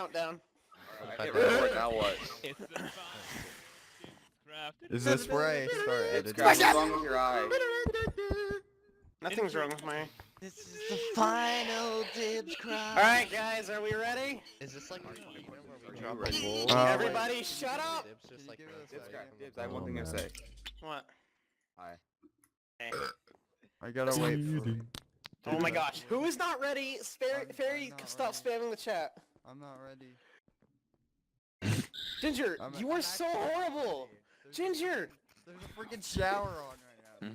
countdown. I hit record, now what? Is this where I start editing? What's wrong with your eye? Nothing's wrong with my... This is the final dibs cry. Alright guys, are we ready? Is this like where we drop drop ready? Everybody shut up! Dibs just like Dibs, I have one thing to say. What? Hi. Hey. I gotta wait for... Oh my gosh, who is not ready? Fairy, not stop spamming the chat. I'm not ready. Ginger, I'm you are so actually horrible! ready. Ginger! There's a freaking shower on right now.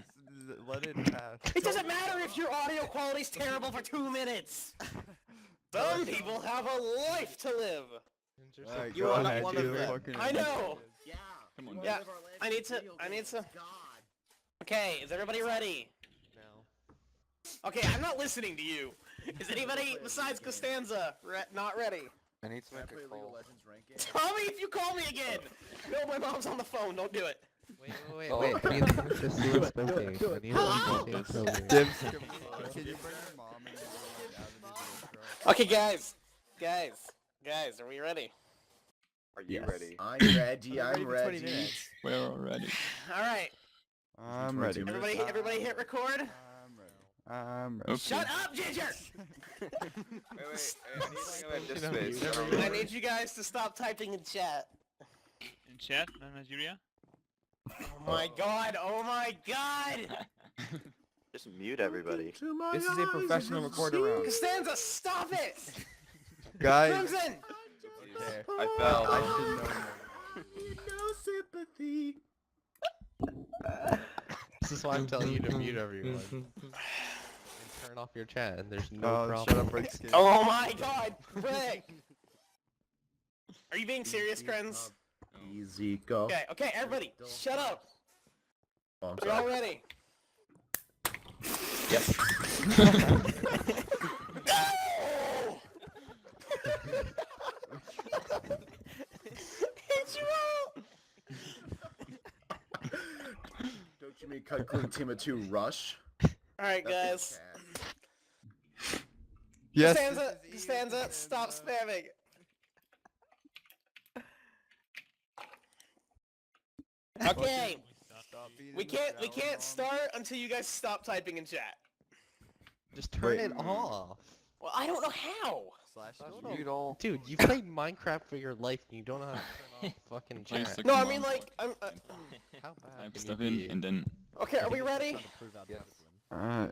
Let it pass. It doesn't matter if your audio quality's terrible for 2 minutes! Some people have a life to live! Alright, You go are not ahead, one do of the them. fucking I know! Yeah. Come on, Yeah, I need to... Okay, is everybody ready? No. Okay, I'm not listening to you. Is anybody besides Costanza not ready? I need to make a call. Tell me if you call me again! No, my mom's on the phone, don't do it. Wait. Oh. I need to just do it smoking. I need to do it Dibs, can you bring your mom and your dad out of the intro? Okay, guys, are we ready? Are you ready? I'm ready. I'm ready. We're all ready. Alright, I'm ready. everybody hit record? I'm ready. Okay. Shut up, Ginger! Wait, I need to space. I need you guys to stop typing in chat. In chat, Nigeria? Oh my god, oh my god! Just mute everybody. This is a professional recorder round. Costanza, stop it! Guys, Crimson! I fell. I should know more. No sympathy. This is why I'm telling you to mute everyone. And turn off your chat, and there's no Oh, problem. shut up, break skin. Oh my god, Rick! Are you being serious, friends? Easy go. Okay, everybody, shut up! Oh, I'm You're all sorry. ready? Yes. No! Hit you out! Don't you mean cut clean team of 2 rush? Alright, guys. Yes. Costanza, stop spamming. Okay, we can't start until you guys stop typing in chat. Just turn it off. Well, I don't know how. Mute all. Dude, you played Minecraft for your life, and you don't know how to turn off fucking Please chat. suck No, I them mean on. like I'm. How bad Type can stuff you in be? and then Okay, are we ready? Yes.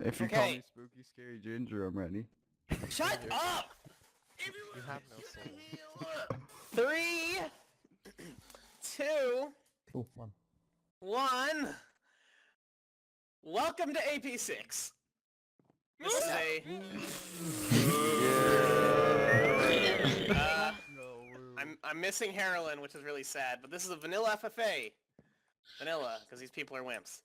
If you call Okay. me Spooky Scary Ginger, I'm ready. Shut up! You have no soul. 3, 2, 1. Welcome to AP6. This is I'm missing heroin, which is really sad, but this is a vanilla FFA. Vanilla, because these people are wimps.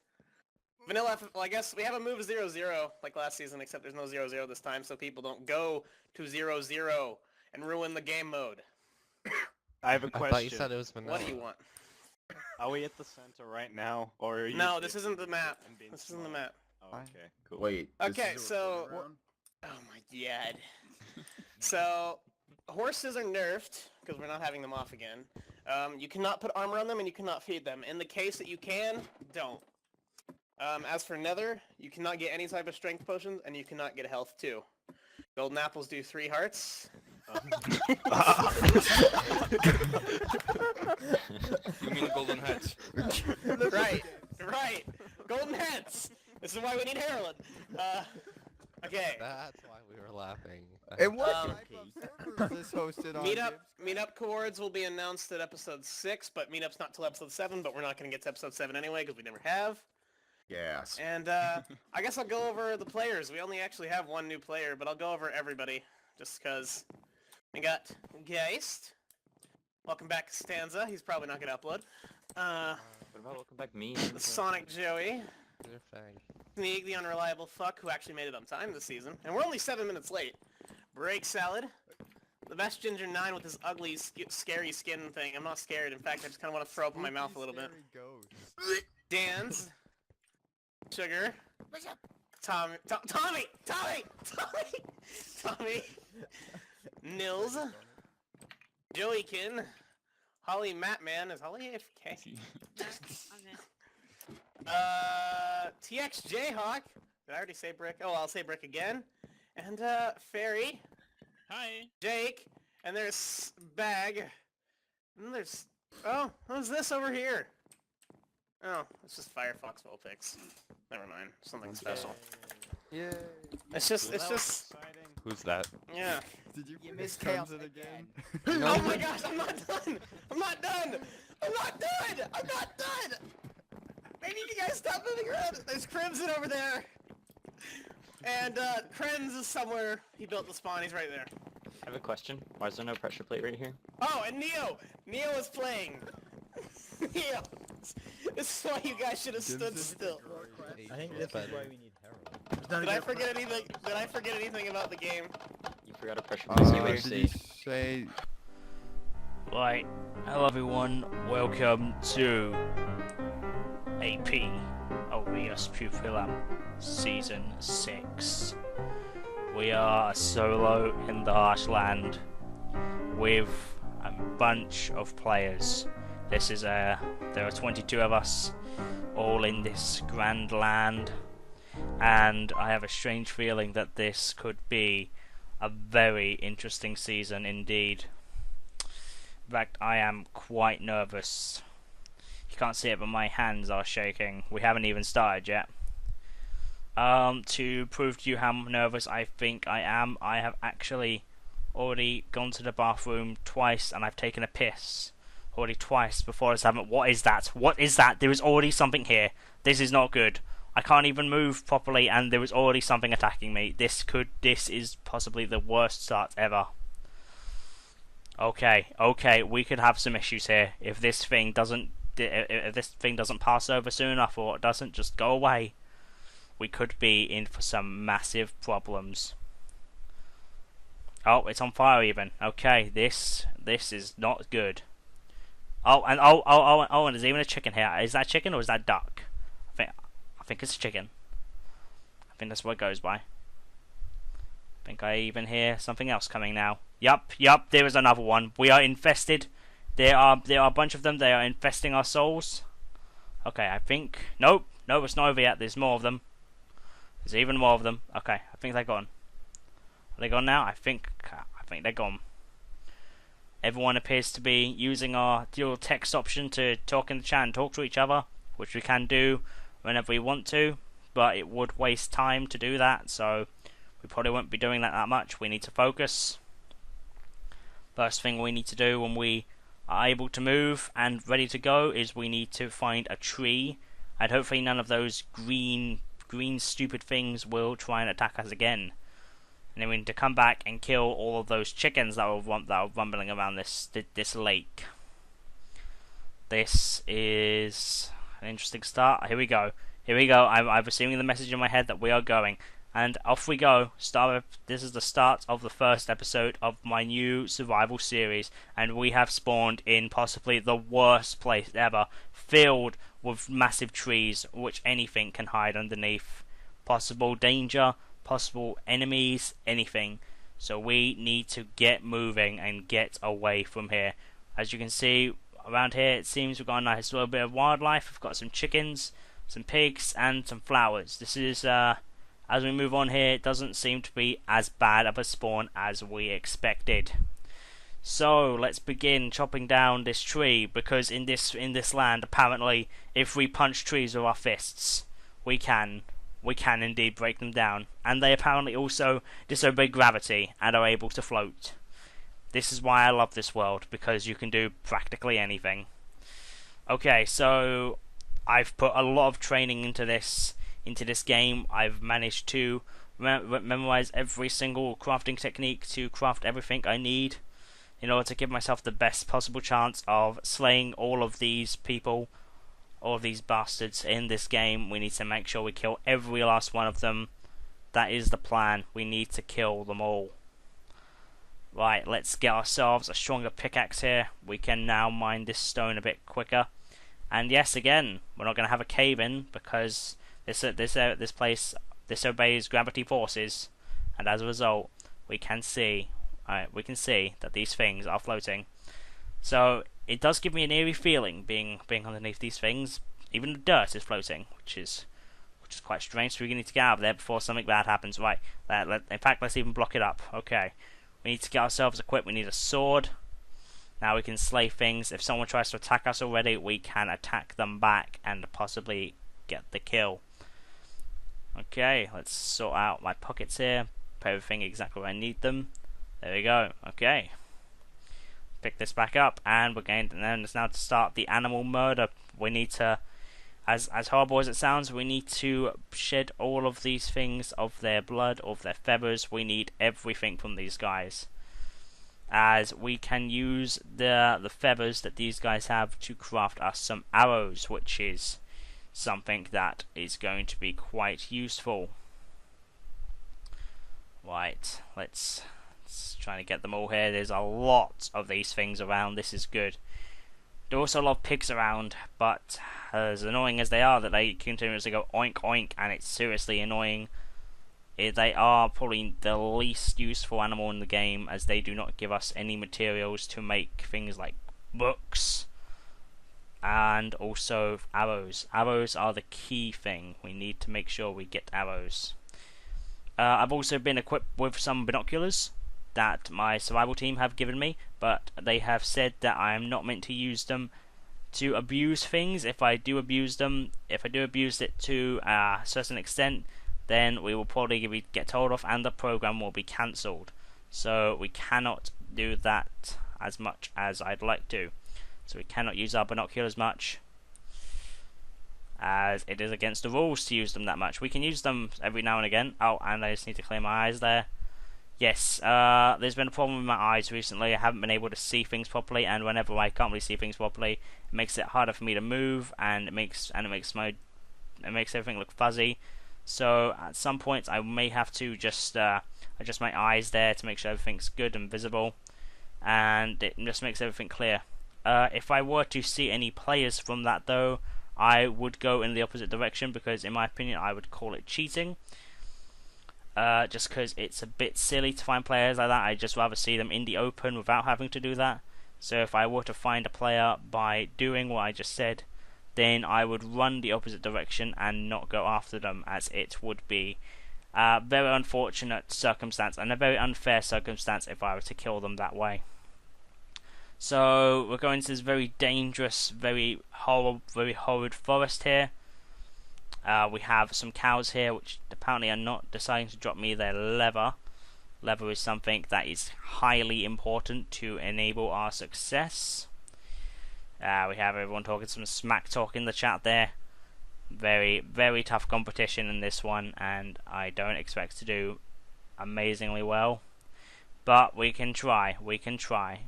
Vanilla well, I guess we haven't moved to 0-0 like last season, except there's no 0-0 this time, so people don't go to 0-0 and ruin the game mode. I have a I thought you question. said it was vanilla. What do you want? Are we at the center right now, or are you No, this isn't the map. and being This isn't the smart? map. Oh, okay, cool. Wait. Okay, this is a so- recording round? Oh my god. So, horses are nerfed, because we're not having them off again. You cannot put armor on them, and you cannot feed them. In the case that you can, don't. As for Nether, you cannot get any type of strength potions, and you cannot get health too. Golden apples do 3 hearts. you mean the golden hats? Right. Golden heads. This is why we need heroin. Okay. That's why we were laughing. And what type of server is this hosted on? Meetup coords will be announced at episode 6, but meetup's not till episode 7, but we're not going to get to episode 7 anyway, because we never have. Yes. And, I guess I'll go over the players. We only actually have 1 new player, but I'll go over everybody, just because we got Geist. Welcome back, Costanza. He's probably not going to upload. What about welcome back me? The Sonic Joey. They're fag. Sneak, the unreliable fuck, who actually made it on time this season. And we're only 7 minutes late. Break Salad. The best Ginger 9 with his ugly, scary skin thing. I'm not scared. In fact, I just kind of want to throw up in my mouth a little bit. Dan's. Sugar. Tommy. Tommy! Nils. Joeykin. Holly Matman. Is Holly AFK? TX Jayhawk. Did I already say Brick? Oh, I'll say Brick again. And Fairy. Hi. Jake. And there's Bag. And there's... Oh, what's this over here? Oh, it's just Firefox Vulpix. Never mind. Something special. Yay. It's just... Who's that? Yeah. Did you miss put chaos Crimson again? Oh my gosh, I'm not done! I'm not done! I'm not done! I'm not done! Maybe you guys stop moving around! There's Crimson over there! And, Krenz is somewhere. He built the spawn, he's right there. I have a question. Why is there no pressure plate right here? Oh, and Neo! Neo is playing! Neo! This is why you guys should have stood still. I think this is why we need Harold. Did I forget anything? Did I forget anything about the game? You forgot a pressure plate Did you UHC. say... Right, hello everyone, welcome to AP Aureus Pupillam Season 6. We are a solo in the harsh land with a bunch of players. There are 22 of us, all in this grand land, and I have a strange feeling that this could be a very interesting season indeed. In fact, I am quite nervous. You can't see it, but my hands are shaking. We haven't even started yet. To prove to you how nervous I think I am, I have actually already gone to the bathroom twice, and I've taken a piss already twice before this happened. What is that? What is that? There is already something here. This is not good. I can't even move properly, and there is already something attacking me. This is possibly the worst start ever. Okay, we could have some issues here if this thing doesn't pass over soon enough, or it doesn't just go away. We could be in for some massive problems. Oh, it's on fire even. Okay, this is not good. Oh, and and there's even a chicken here. Is that chicken or is that duck? I think it's a chicken. I think that's what it goes by. I think I even hear something else coming now. Yup, there is another one. We are infested. There are a bunch of them. They are infesting our souls. Okay, I think... Nope, it's not over yet. There's more of them. There's even more of them. Okay, I think they're gone. Are they gone now? I think they're gone. Everyone appears to be using our dual text option to talk in the chat and talk to each other, which we can do whenever we want to, but it would waste time to do that, so we probably won't be doing that much. We need to focus. First thing we need to do when we are able to move and ready to go is we need to find a tree, and hopefully none of those green stupid things will try and attack us again. And then we need to come back and kill all of those chickens that are rumbling around this lake. This is an interesting start. Here we go. I'm receiving the message in my head that we are going. And off we go. This is the start of the first episode of my new survival series. And we have spawned in possibly the worst place ever. Filled with massive trees, which anything can hide underneath. Possible danger, possible enemies, anything. So we need to get moving and get away from here. As you can see, around here it seems we've got a nice little bit of wildlife. We've got some chickens, some pigs, and some flowers. This is, as we move on here, it doesn't seem to be as bad of a spawn as we expected. So let's begin chopping down this tree, because in this land, apparently, if we punch trees with our fists, we can indeed break them down, and they apparently also disobey gravity and are able to float. This is why I love this world, because you can do practically anything. Okay, so I've put a lot of training into this game. I've managed to memorize every single crafting technique to craft everything I need in order to give myself the best possible chance of slaying all of these people, all of these bastards in this game. We need to make sure we kill every last one of them. That is the plan. We need to kill them all. Right, let's get ourselves a stronger pickaxe here. We can now mine this stone a bit quicker. And yes, again, we're not going to have a cave-in because this place disobeys gravity forces, and as a result, we can see that these things are floating. So it does give me an eerie feeling being underneath these things. Even the dirt is floating, which is quite strange. So we need to get out of there before something bad happens. Right. In fact, let's even block it up. Okay. We need to get ourselves equipped. We need a sword. Now we can slay things. If someone tries to attack us already, we can attack them back and possibly get the kill. Okay, let's sort out my pockets here. Put everything exactly where I need them. There we go. Okay. Pick this back up, and we're going to, and then it's now to start the animal murder. We need to, as horrible as it sounds, we need to shed all of these things of their blood, of their feathers. We need everything from these guys, as we can use the feathers that these guys have to craft us some arrows, which is something that is going to be quite useful. Right, let's try to get them all here. There's a lot of these things around. This is good. There are also a lot of pigs around, but as annoying as they are, that they continuously go oink oink, and it's seriously annoying. They are probably the least useful animal in the game, as they do not give us any materials to make things like books and also arrows. Arrows are the key thing. We need to make sure we get arrows. I've also been equipped with some binoculars that my survival team have given me, but they have said that I am not meant to use them to abuse things. If I do abuse it to a certain extent, then we will probably get told off and the program will be cancelled. So we cannot do that as much as I'd like to. So we cannot use our binoculars much, as it is against the rules to use them that much. We can use them every now and again. Oh, and I just need to clear my eyes there. Yes, there's been a problem with my eyes recently. I haven't been able to see things properly, and whenever I can't really see things properly, it makes it harder for me to move, and it makes everything look fuzzy. So at some points I may have to just adjust my eyes there to make sure everything's good and visible, and it just makes everything clear. If I were to see any players from that though, I would go in the opposite direction, because in my opinion I would call it cheating. Just because it's a bit silly to find players like that. I'd just rather see them in the open without having to do that. So if I were to find a player by doing what I just said, then I would run the opposite direction and not go after them, as it would be a very unfortunate circumstance and a very unfair circumstance if I were to kill them that way. So we're going to this very dangerous, very horrid forest here. We have some cows here which apparently are not deciding to drop me their leather. Leather is something that is highly important to enable our success. We have everyone talking some smack talk in the chat there. Very, very tough competition in this one, and I don't expect to do amazingly well. But we can try,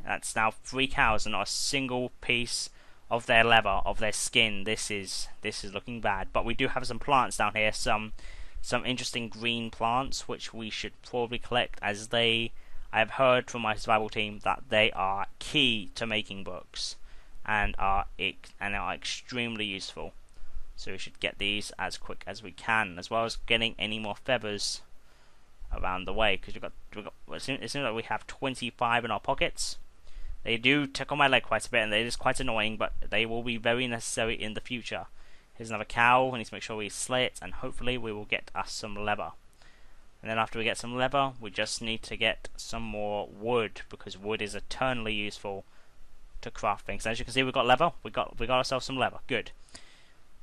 That's now 3 cows and not a single piece of their leather, of their skin. This is looking bad. But we do have some plants down here, some interesting green plants, which we should probably collect, as I have heard from my survival team that they are key to making books, and are extremely useful. So we should get these as quick as we can, as well as getting any more feathers around the way, because it seems like we have 25 in our pockets. They do tickle my leg quite a bit, and it is quite annoying, but they will be very necessary in the future. Here's another cow. We need to make sure we slay it, and hopefully we will get us some leather. And then after we get some leather, we just need to get some more wood, because wood is eternally useful to craft things. As you can see, we've got leather. We got ourselves some leather. Good.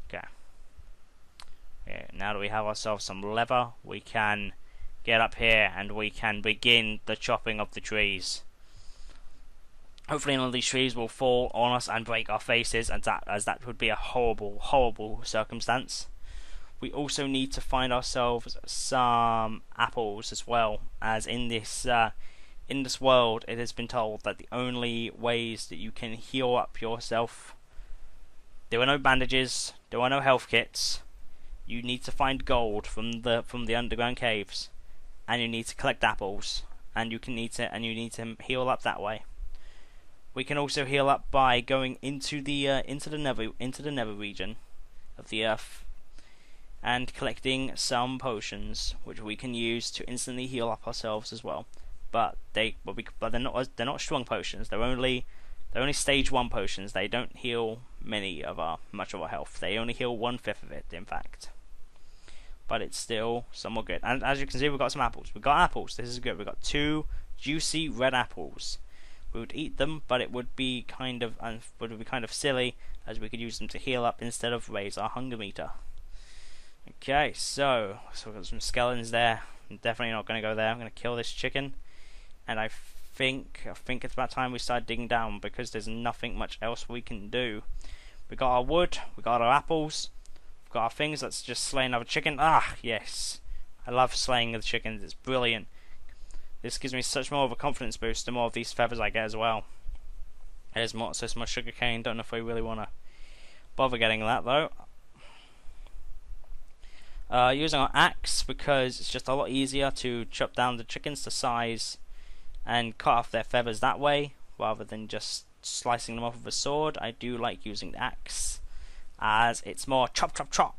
Okay. Now that we have ourselves some leather, we can get up here and we can begin the chopping of the trees. Hopefully none of these trees will fall on us and break our faces, as that would be a horrible, horrible circumstance. We also need to find ourselves some apples as well, as in this world it has been told that the only ways that you can heal up yourself, there are no bandages, there are no health kits. You need to find gold from the underground caves, and you need to collect apples, and you need to heal up that way. We can also heal up by going into the nether region of the earth and collecting some potions, which we can use to instantly heal up ourselves as well. But they're not strong potions. They're only They're only stage 1 potions. They don't heal much of our health. They only heal 1/5 of it, in fact. But it's still somewhat good. And as you can see, we've got some apples. We've got apples. This is good. We've got 2 juicy red apples. We would eat them, but it would be kind of silly, as we could use them to heal up instead of raise our hunger meter. Okay, so we've got some skeletons there. I'm definitely not going to go there. I'm going to kill this chicken, and I think it's about time we start digging down, because there's nothing much else we can do. We got our wood, we got our apples, we've got our things. Let's just slay another chicken. Ah, yes, I love slaying the chickens. It's brilliant. This gives me such more of a confidence boost the more of these feathers I get as well. There's more, so some more sugar cane. Don't know if we really want to bother getting that though. Using our axe, because it's just a lot easier to chop down the chickens to size and cut off their feathers that way, rather than just slicing them off with a sword. I do like using the axe, as it's more chop chop chop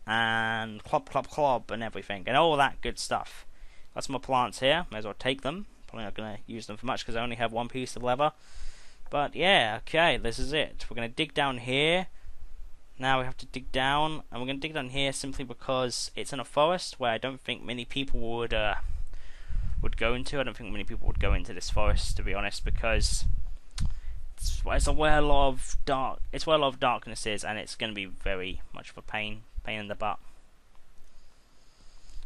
and clop clop clop and everything and all that good stuff. Got some more plants here, may as well take them. Probably not going to use them for much because I only have 1 piece of leather. But yeah, okay, this is it. We're going to dig down here. Now we have to dig down, and we're going to dig down here simply because it's in a forest where I don't think many people would go into. I don't think many people would go into this forest, to be honest, because it's where a lot of darkness is, and it's going to be very much of a pain in the butt.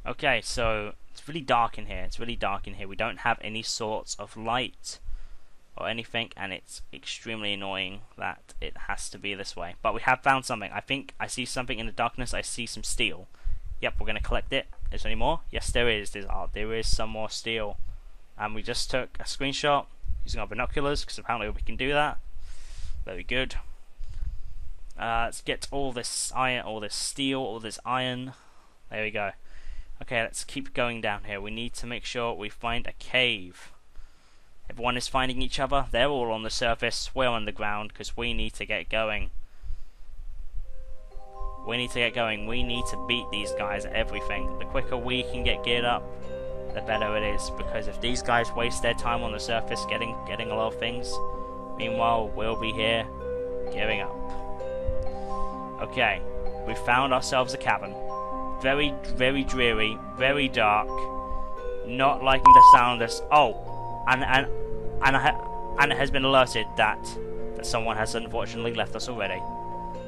Okay, so it's really dark in here. We don't have any sorts of light or anything, and it's extremely annoying that it has to be this way. But we have found something. I think I see something in the darkness. I see some steel. Yep, we're going to collect it. Is there any more? Yes, there is. There is some more steel. And we just took a screenshot using our binoculars, because apparently we can do that. Very good. Let's get all this iron, all this steel, all this iron. There we go. Okay, let's keep going down here. We need to make sure we find a cave. Everyone is finding each other. They're all on the surface. We're on the ground because we need to get going. We need to beat these guys at everything. The quicker we can get geared up, the better it is. Because if these guys waste their time on the surface getting a lot of things, meanwhile we'll be here gearing up. Okay, we found ourselves a cabin. Very, very dreary, very dark. Not liking the sound of this. Oh, and it has been alerted that someone has unfortunately left us already.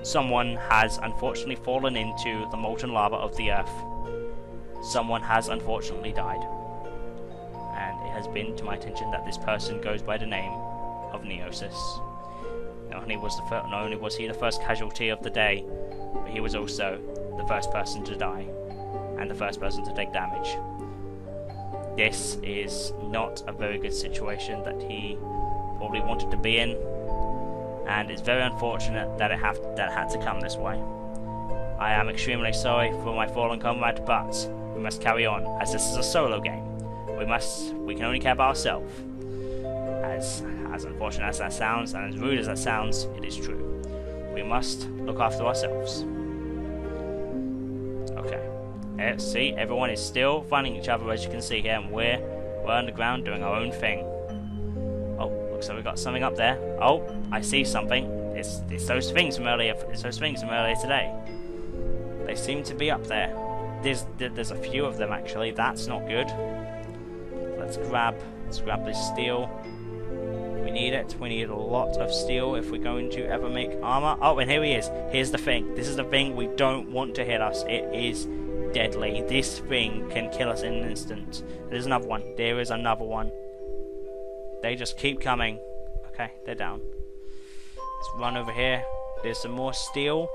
Someone has unfortunately fallen into the molten lava of the earth. Someone has unfortunately died. And it has been to my attention that this person goes by the name of Neosis. Not only was he the first casualty of the day, but he was also the first person to die, and the first person to take damage. This is not a very good situation that he probably wanted to be in, and it's very unfortunate that it had to come this way. I am extremely sorry for my fallen comrade, but we must carry on, as this is a solo game. We can only care about ourselves. As unfortunate as that sounds, and as rude as that sounds, it is true. We must look after ourselves. Okay. See, everyone is still finding each other, as you can see here, and we're underground doing our own thing. Oh, looks like we got something up there. Oh, I see something. It's those things from earlier. It's those things from earlier today. They seem to be up there. There's a few of them actually. That's not good. Let's grab this steel. We need it. We need a lot of steel if we're going to ever make armor. Oh, and here he is. Here's the thing. This is the thing we don't want to hit us. It is deadly. This thing can kill us in an instant. There's another one. There is another one. They just keep coming. Okay, they're down. Let's run over here. There's some more steel.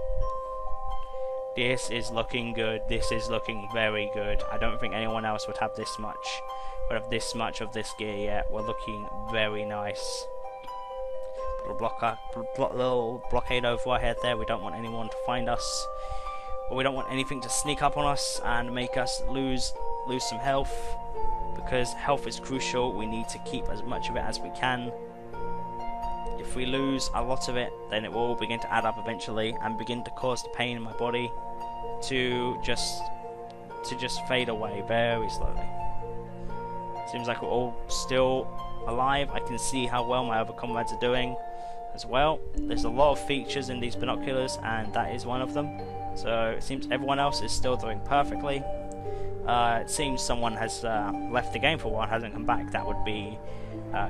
This is looking good. This is looking very good. I don't think anyone else would have this much. Would have this much of this gear yet. We're looking very nice. Little blockade over our head there. We don't want anyone to find us. Or we don't want anything to sneak up on us and make us lose some health. Because health is crucial. We need to keep as much of it as we can. If we lose a lot of it, then it will begin to add up eventually and begin to cause the pain in my body to just fade away very slowly. Seems like we're all still alive. I can see how well my other comrades are doing as well. There's a lot of features in these binoculars, and that is one of them. So it seems everyone else is still doing perfectly. It seems someone has left the game for a while, hasn't come back. That would be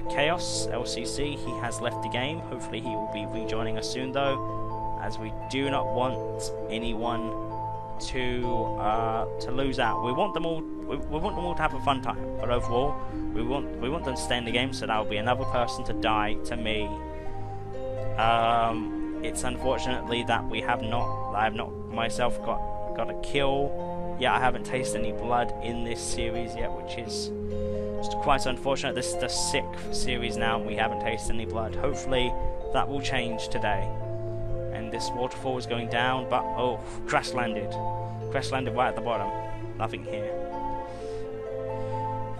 Chaos LCC. He has left the game. Hopefully he will be rejoining us soon, though, as we do not want anyone to lose out. We want them all. We want them all to have a fun time. But overall, we want them to stay in the game. So that will be another person to die to me. It's unfortunately that I have not myself got a kill. Yeah, I haven't tasted any blood in this series yet, which is just quite unfortunate. This is the 6th series now, and we haven't tasted any blood. Hopefully, that will change today. And this waterfall is going down, but oh, crash landed right at the bottom. Nothing here.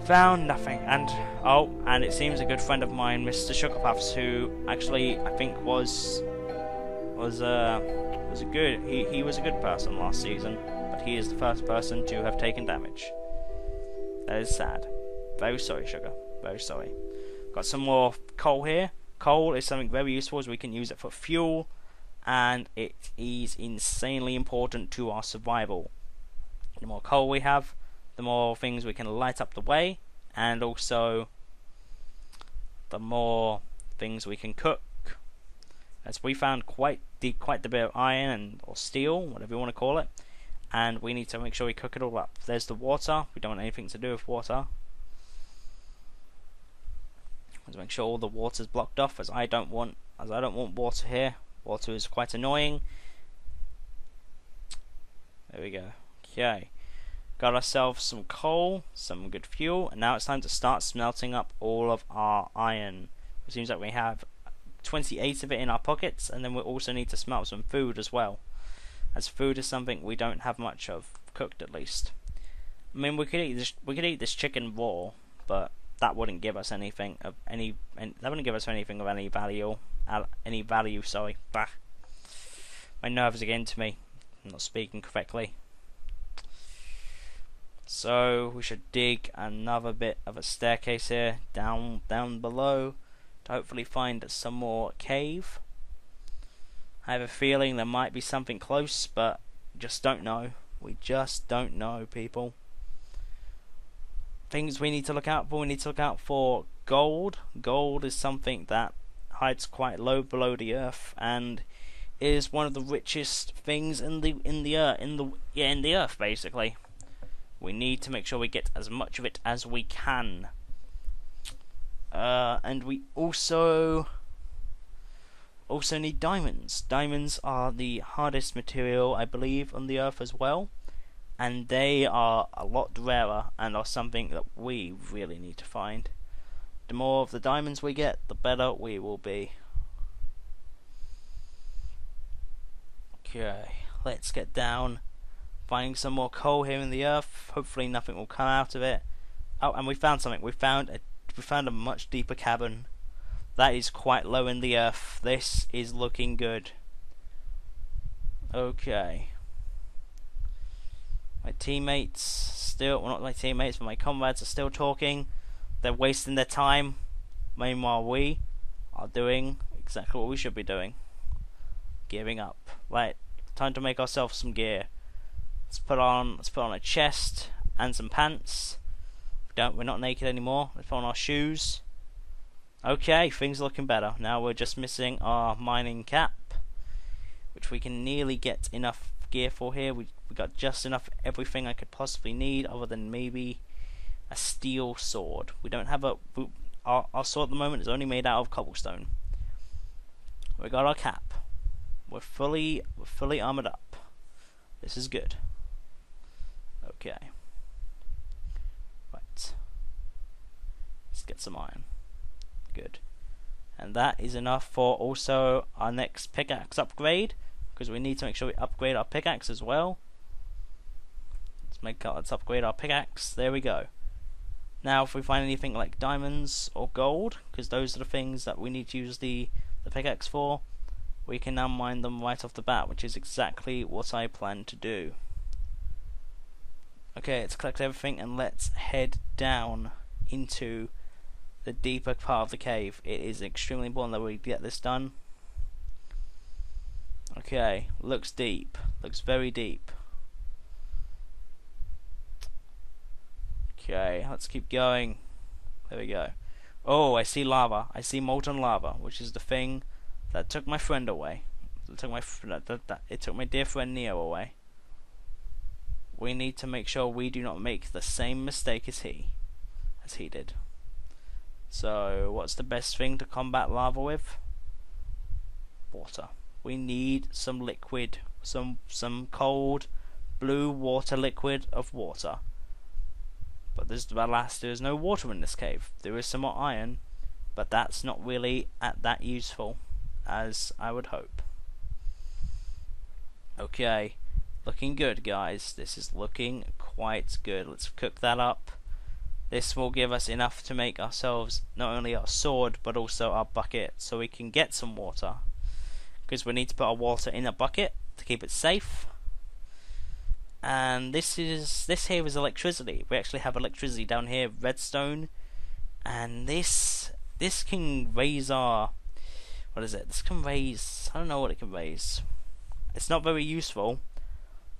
Found nothing, and it seems a good friend of mine, Mr. Sugarpuffs, who actually I think was a good person last season. He is the first person to have taken damage. That is sad. Very sorry, Sugar. Very sorry. Got some more coal here. Coal is something very useful, as we can use it for fuel, and it is insanely important to our survival. The more coal we have, the more things we can light up the way, and also the more things we can cook. As we found quite the bit of iron or steel, whatever you want to call it. And we need to make sure we cook it all up. There's the water. We don't want anything to do with water. Let's make sure all the water's blocked off, as I don't want water here. Water is quite annoying. There we go. Okay. Got ourselves some coal, some good fuel, and now it's time to start smelting up all of our iron. It seems like we have 28 of it in our pockets, and then we also need to smelt some food as well. As food is something we don't have much of, cooked at least. I mean, we could eat this chicken raw, but that wouldn't give us anything of any value. Sorry. Bah. My nerves are getting to me. I'm not speaking correctly. So we should dig another bit of a staircase here down below to hopefully find some more cave. I have a feeling there might be something close, but just don't know. We just don't know, people. Things we need to look out for. We need to look out for gold. Gold is something that hides quite low below the earth, and is one of the richest things in the earth, basically. We need to make sure we get as much of it as we can. And we also need diamonds. Diamonds are the hardest material, I believe, on the earth as well, and they are a lot rarer and are something that we really need to find. The more of the diamonds we get, the better we will be. Okay, let's get down, finding some more coal here in the earth. Hopefully nothing will come out of it. Oh, and we found something. We found a much deeper cavern. That is quite low in the earth. This is looking good. Okay. My teammates still, well, not my teammates, but my comrades are still talking. They're wasting their time. Meanwhile, we are doing exactly what we should be doing. Gearing up. Right, time to make ourselves some gear. Let's put on a chest and some pants. We're not naked anymore. Let's put on our shoes. Okay, things are looking better. Now we're just missing our mining cap, which we can nearly get enough gear for here. We got just enough everything I could possibly need, other than maybe a steel sword. We don't have our sword at the moment is only made out of cobblestone. We got our cap. We're fully armored up. This is good. Okay. Right. Let's get some iron. Good. And that is enough for also our next pickaxe upgrade, because we need to make sure we upgrade our pickaxe as well. Let's upgrade our pickaxe. There we go. Now if we find anything like diamonds or gold, because those are the things that we need to use the pickaxe for, we can now mine them right off the bat, which is exactly what I plan to do. Okay, let's collect everything and let's head down into the deeper part of the cave. It is extremely important that we get this done. Okay, looks deep. Looks very deep. Okay, let's keep going. There we go. Oh, I see lava. I see molten lava, which is the thing that took my friend away. It took my dear friend Neo away. We need to make sure we do not make the same mistake as he did. So, what's the best thing to combat lava with? Water. We need some liquid, some cold blue water liquid of water. But there's no water in this cave. There is some more iron, but that's not really that useful as I would hope. Okay, looking good, guys. This is looking quite good. Let's cook that up. This will give us enough to make ourselves not only our sword but also our bucket, so we can get some water. Because we need to put our water in a bucket to keep it safe. And this here is electricity. We actually have electricity down here, redstone, and this can raise our, what is it? This can raise, I don't know what it can raise. It's not very useful,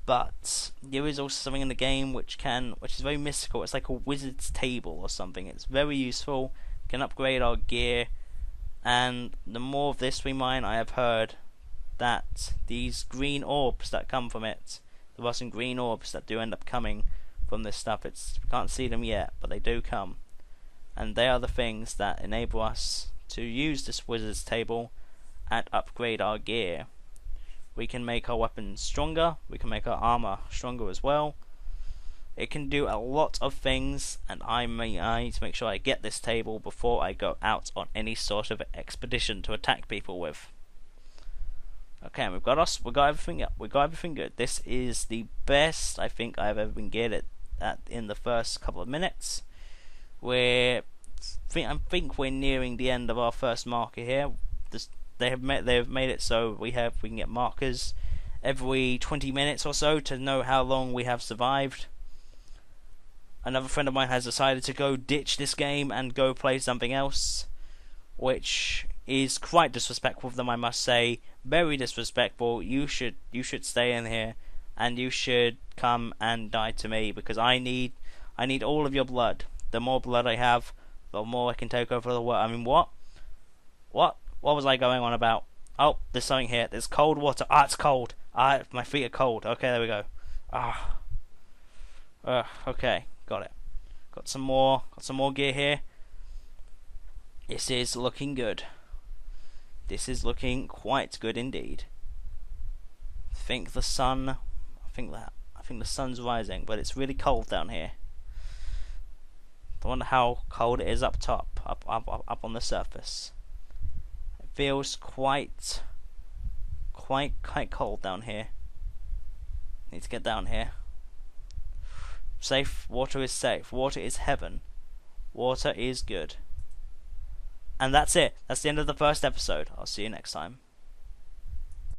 but there is also something in the game which is very mystical. It's like a wizard's table or something. It's very useful. Can upgrade our gear, and the more of this we mine, I have heard that these green orbs that come from it, there are some green orbs that do end up coming from this stuff. We can't see them yet, but they do come, and they are the things that enable us to use this wizard's table and upgrade our gear. We can make our weapons stronger, we can make our armor stronger as well. It can do a lot of things, and I need to make sure I get this table before I go out on any sort of expedition to attack people with. Okay, and we got everything up. We got everything good. This is the best I think I've ever been geared at in the first couple of minutes. I think we're nearing the end of our first marker here. They have made it so we can get markers every 20 minutes or so to know how long we have survived. Another friend of mine has decided to go ditch this game and go play something else, which is quite disrespectful of them, I must say. Very disrespectful. You should stay in here, and you should come and die to me, because I need all of your blood. The more blood I have, the more I can take over the world. I mean, what was I going on about? Oh, there's something here. There's cold water. Ah, it's cold. Ah, my feet are cold. Okay, there we go. Okay, got it. Got some more gear here. This is looking good. This is looking quite good indeed. I think the sun's rising, but it's really cold down here. I wonder how cold it is up top, up on the surface. It feels quite cold down here. Need to get down here. Safe. Water is safe. Water is heaven. Water is good. And that's it. That's the end of the first episode. I'll see you next time.